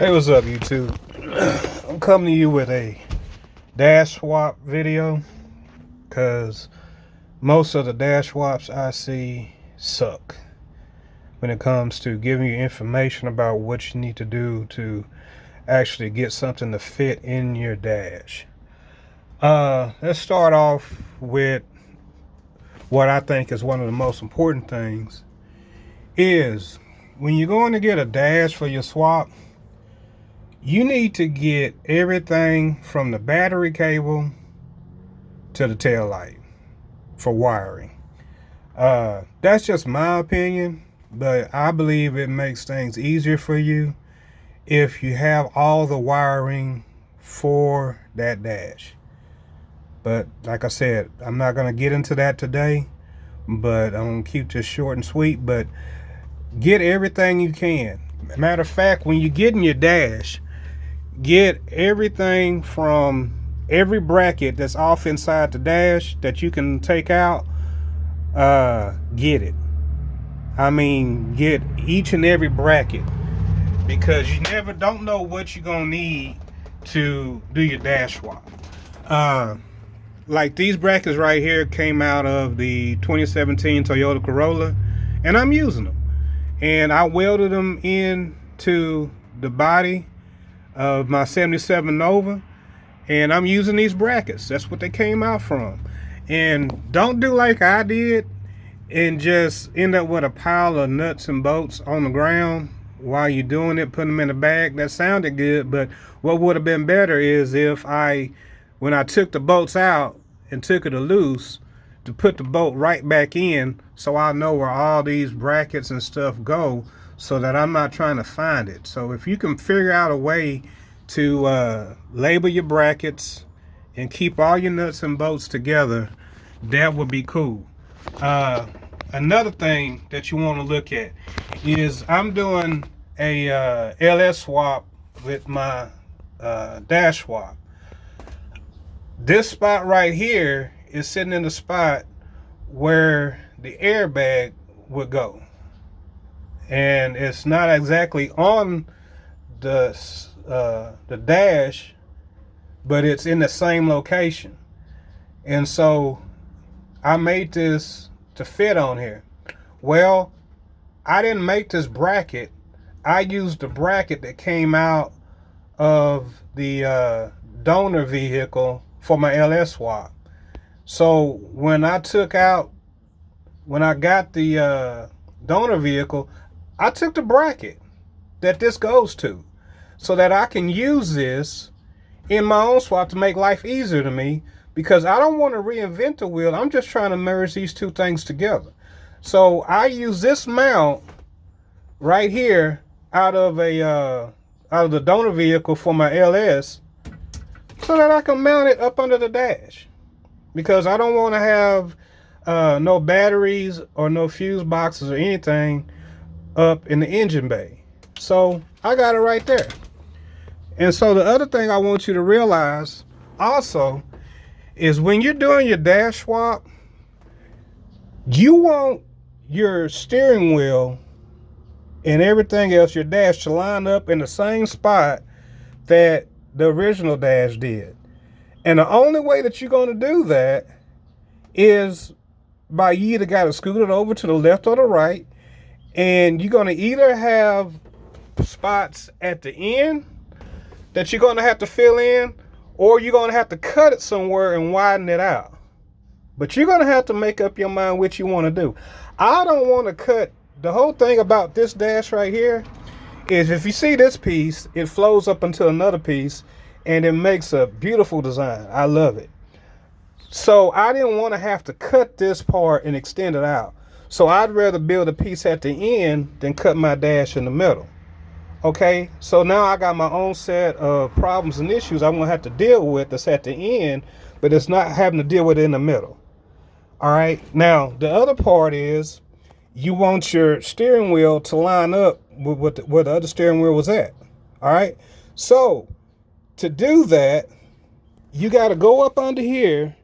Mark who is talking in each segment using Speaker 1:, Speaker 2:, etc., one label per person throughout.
Speaker 1: Hey, what's up, YouTube? I'm coming to you with a dash swap video because most of the dash swaps I see suck when it comes to giving you information about what you need to do to actually get something to fit in your dash. Let's start off with what I think is one of the most important things is when you're going to get a dash for your swap, you need to get everything from the battery cable to the tail light for wiring. That's just my opinion, but I believe it makes things easier for you if you have all the wiring for that dash. But like I said, I'm not going to get into that today, but I'm going to keep this short and sweet. But get everything you can. Matter of fact, when you get in your dash, get everything from every bracket that's off inside the dash that you can take out. Get it. I mean, get each and every bracket, because you never don't know what you're gonna need to do your dash swap. Like these brackets right here came out of the 2017 Toyota Corolla, and I'm using them, and I welded them into the body of my 77 Nova, and I'm using these brackets. That's what they came out from. And don't do like I did and just end up with a pile of nuts and bolts on the ground while you're doing it, putting them in a bag. That sounded good, but what would have been better is if when I took the bolts out and took it loose, to put the bolt right back in, so I know where all these brackets and stuff go, so that I'm not trying to find it. So if you can figure out a way to label your brackets and keep all your nuts and bolts together, that would be cool. Another thing that you want to look at is I'm doing a LS swap with my dash swap. This spot right here is sitting in the spot where the airbag would go, and it's not exactly on the dash, but it's in the same location. And so I made this to fit on here. Well, I didn't make this bracket. I used the bracket that came out of the donor vehicle for my LS swap. So when I got the donor vehicle, I took the bracket that this goes to, so that I can use this in my own swap to make life easier to me, because I don't want to reinvent the wheel. I'm just trying to merge these two things together. So I use this mount right here out of the donor vehicle for my LS, so that I can mount it up under the dash, because I don't want to have no batteries or no fuse boxes or anything up in the engine bay. So I got it right there. And so the other thing I want you to realize also is when you're doing your dash swap, you want your steering wheel and everything else, your dash, to line up in the same spot that the original dash did. And the only way that you're going to do that is by you either got to scoot it over to the left or the right, and you're going to either have spots at the end that you're going to have to fill in, or you're going to have to cut it somewhere and widen it out. But you're going to have to make up your mind what you want to do. I don't want to cut. The whole thing about this dash right here is, if you see this piece, it flows up into another piece, and it makes a beautiful design. I love it. So I didn't want to have to cut this part and extend it out. So I'd rather build a piece at the end than cut my dash in the middle. Okay, so now I got my own set of problems and issues I'm gonna have to deal with that's at the end, but it's not having to deal with it in the middle. All right, now the other part is you want your steering wheel to line up with where the other steering wheel was at. All right, so to do that, you got to go up under here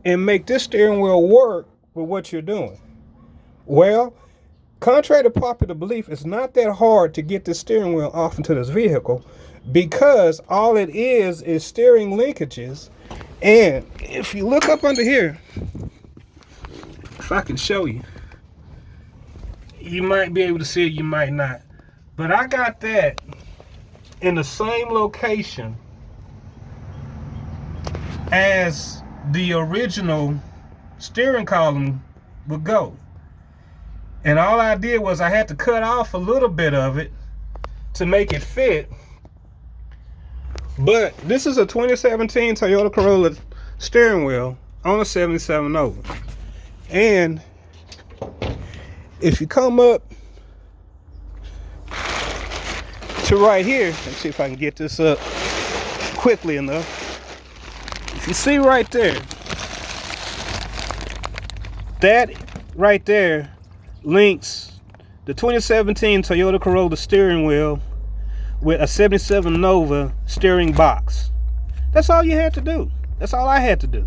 Speaker 1: and make this steering wheel work with what you're doing. Well, contrary to popular belief, it's not that hard to get the steering wheel off into this vehicle, because all it is steering linkages. And if you look up under here, if I can show you, you might be able to see it, you might not. But I got that in the same location as the original steering column would go. And all I did was I had to cut off a little bit of it to make it fit. But this is a 2017 Toyota Corolla steering wheel on a 77 Nova. And if you come up to right here, let's see if I can get this up quickly enough. If you see right there, that right there links the 2017 Toyota Corolla steering wheel with a 77 Nova steering box. That's all you had to do. That's all I had to do.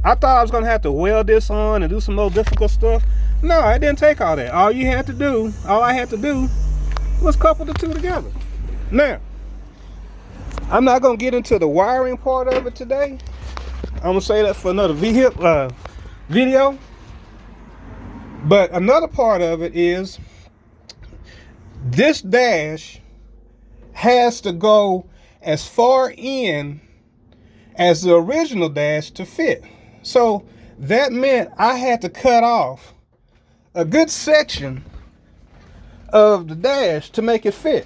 Speaker 1: I thought I was gonna have to weld this on and do some more difficult stuff. No, it didn't take all that. All I had to do was couple the two together. Now, I'm not gonna get into the wiring part of it today. I'm gonna say that for another video. But another part of it is this dash has to go as far in as the original dash to fit. So that meant I had to cut off a good section of the dash to make it fit.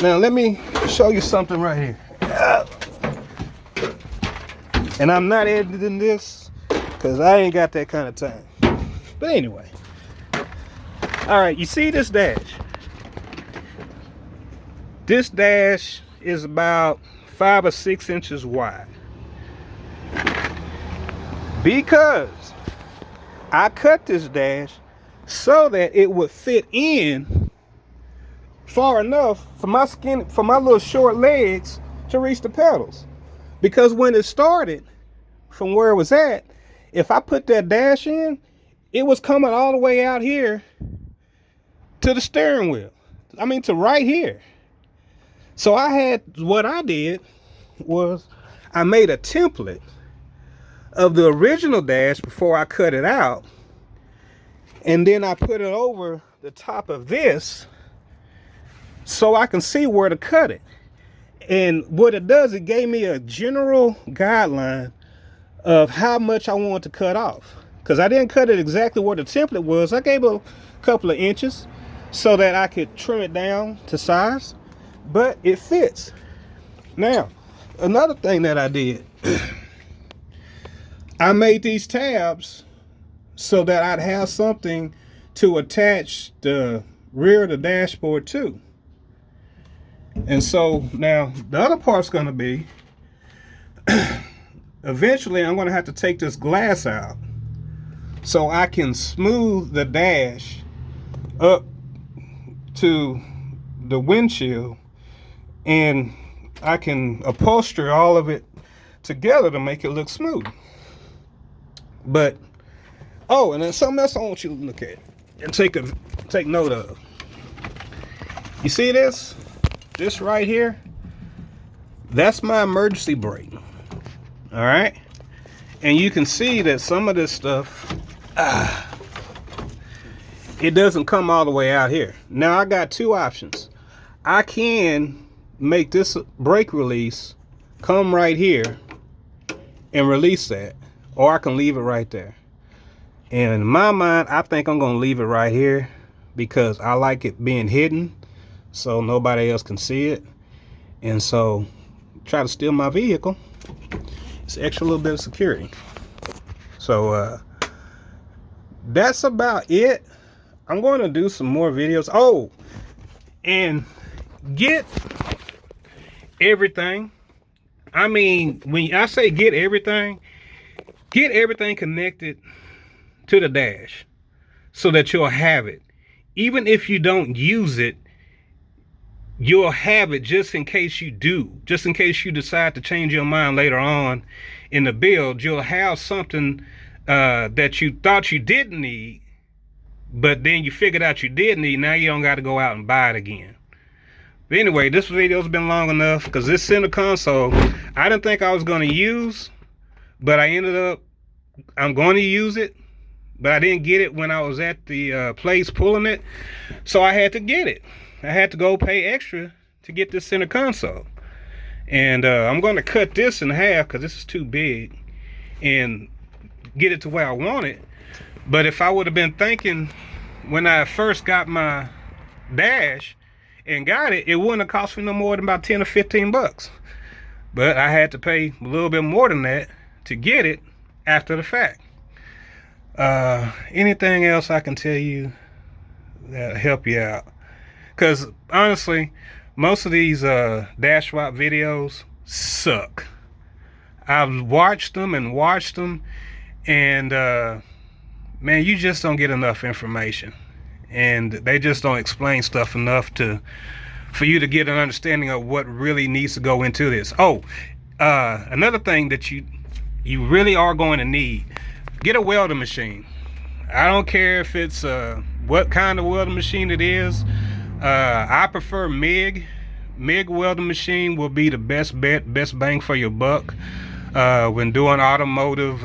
Speaker 1: Now let me show you something right here. And I'm not editing this because I ain't got that kind of time. But anyway, all right, you see this dash? This dash is about 5 or 6 inches wide. Because I cut this dash so that it would fit in far enough for my little short legs to reach the pedals. Because when it started from where it was at, if I put that dash in, it was coming all the way out here to the steering wheel. I mean, to right here. So what I did was I made a template of the original dash before I cut it out. And then I put it over the top of this so I can see where to cut it. And what it does, it gave me a general guideline of how much I want to cut off. Because I didn't cut it exactly where the template was. I gave it a couple of inches so that I could trim it down to size. But it fits. Now, another thing that I did, I made these tabs so that I'd have something to attach the rear of the dashboard to. And so now the other part's going to be, eventually I'm going to have to take this glass out so I can smooth the dash up to the windshield, and I can upholster all of it together to make it look smooth. But oh, and then something else I want you to look at and take note of. You see this right here? That's my emergency brake. All right, and you can see that some of this stuff, it doesn't come all the way out here. Now I got two options. I can make this brake release come right here and release that, or I can leave it right there. And in my mind, I think I'm gonna leave it right here because I like it being hidden so nobody else can see it. And so try to steal my vehicle, it's extra little bit of security. So that's about it. I'm going to do some more videos. Oh, and get everything. I mean, when I say get everything connected to the dash so that you'll have it. Even if you don't use it, you'll have it just in case you do. Just in case you decide to change your mind later on in the build, you'll have something that you thought you didn't need but then you figured out you did need, now you don't got to go out and buy it again. But anyway, this video's been long enough because this center console, I didn't think I was going to use, but I'm going to use it, but I didn't get it when I was at the place pulling it, so I had to get it. I had to go pay extra to get this center console. And I'm going to cut this in half because this is too big and get it to where I want it. But if I would have been thinking when I first got my Dash and got it, it wouldn't have cost me no more than about 10 or 15 bucks. But I had to pay a little bit more than that to get it after the fact. Anything else I can tell you that'll help you out? Because honestly, most of these Dash Swap videos suck. I've watched them and man, you just don't get enough information, and they just don't explain stuff enough for you to get an understanding of what really needs to go into this. Another thing that you really are going to need, get a welding machine. I don't care if it's what kind of welding machine it is. I prefer MIG. MIG welding machine will be the best bet, best bang for your buck when doing automotive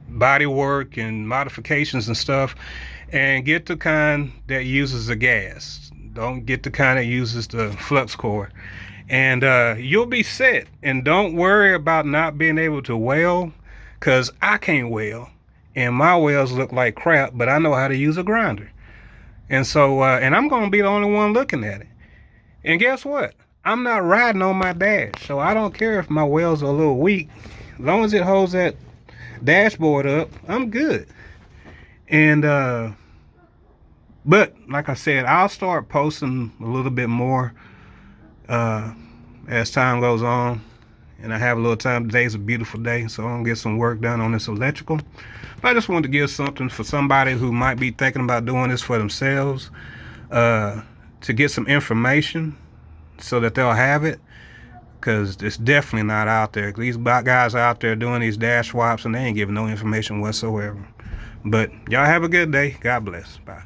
Speaker 1: body work and modifications and stuff. And get the kind that uses the gas. Don't get the kind that uses the flux core. And you'll be set. And don't worry about not being able to weld, because I can't weld. And my welds look like crap, but I know how to use a grinder. And so, and I'm going to be the only one looking at it. And guess what? I'm not riding on my Dash, so I don't care if my welds are a little weak. As long as it holds that dashboard up, I'm good. And but like I said, I'll start posting a little bit more as time goes on, and I have a little time. Today's a beautiful day, so I'm gonna get some work done on this electrical. But I just wanted to give something for somebody who might be thinking about doing this for themselves, to get some information so that they'll have it, because it's definitely not out there. These guys are out there doing these Dash swaps and they ain't giving no information whatsoever. But y'all have a good day. God bless. Bye.